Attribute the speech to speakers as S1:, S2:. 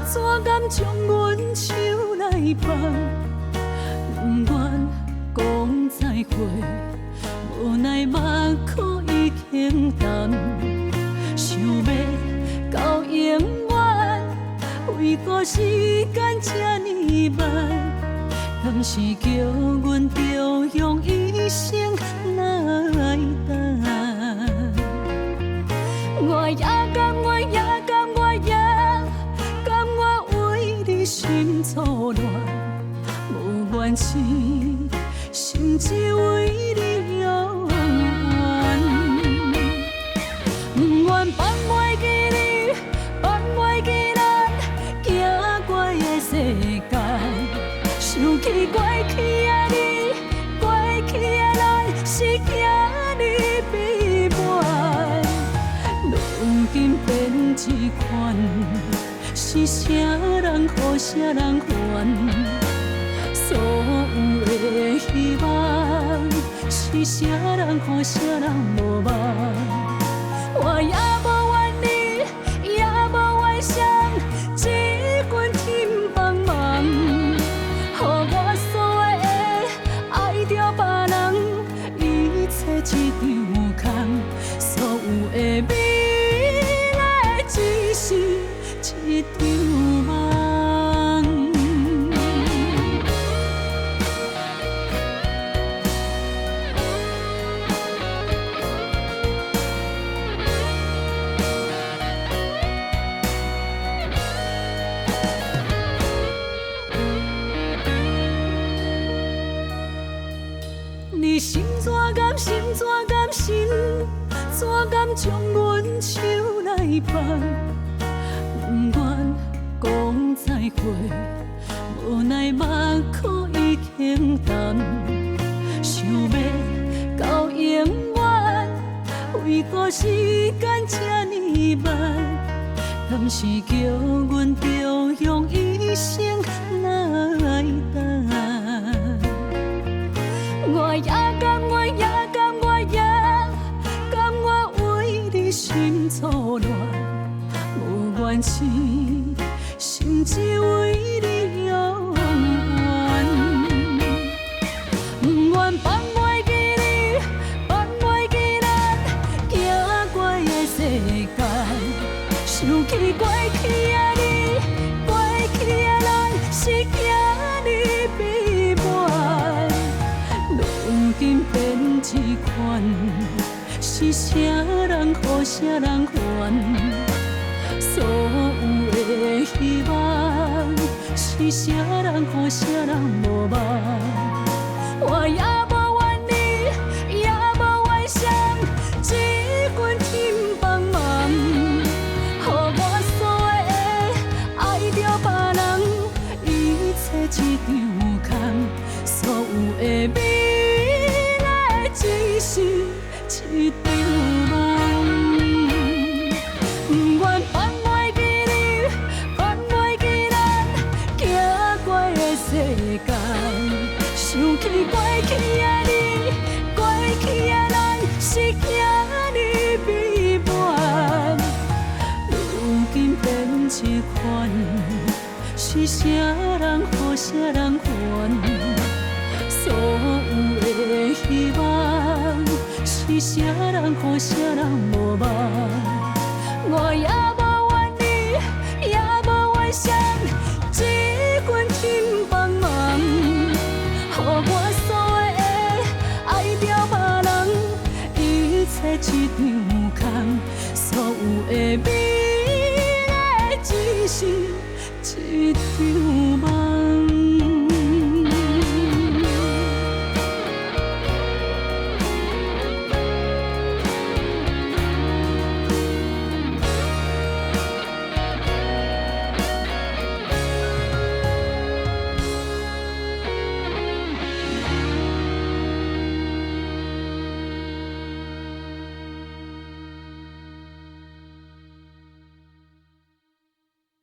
S1: 怎敢将阮手来放？不愿讲再会，无奈目眶已轻淡。想要到永远，为何时间这呢慢？敢是叫阮着用一生来等？我也甘，我也甘，我也甘，我为你心错乱，无怨情，心只为你永远。不愿放袂记你，放袂记咱行过的世界，想起过去的你，过去的咱是惊你悲欢。如今变一款，是啥人予啥人还？所有的希望，是啥人予啥人无望？我也无怨你，也无怨谁，只愿天帮忙，予我所有的爱着别人，一切一场空，所有的美丽只是一场梦。你心怎甘，心怎甘，心怎甘将阮手来放？不愿讲再会，无奈目眶已轻淡。想要到永远，为何时间这呢慢？敢是叫阮着用一生来等？我也甘，我也甘，我也甘，我为你心错乱，无怨情，心只为你永远。不愿放袂记你，放袂记咱行过的世界，想起过去的你，过去的咱是惊你悲欢。如今变一款，是啥人予啥人还？所有的希望，是啥人予啥人无望？我也无怨你，也无怨谁，只愿天帮忙，予我所有的爱着别人，一切一场空，所有的美丽只是一场梦。不愿放袂记你，放袂记咱行过的世界，想起过去的你，过去的咱是惊你悲欢。如今变一款，是啥人予啥人还？所有的希望，是啥人予啥人无望？我也无怨你，也无怨谁，只愿天帮忙，予我所有的爱着别人，一切一场空，所有的美丽只是一场。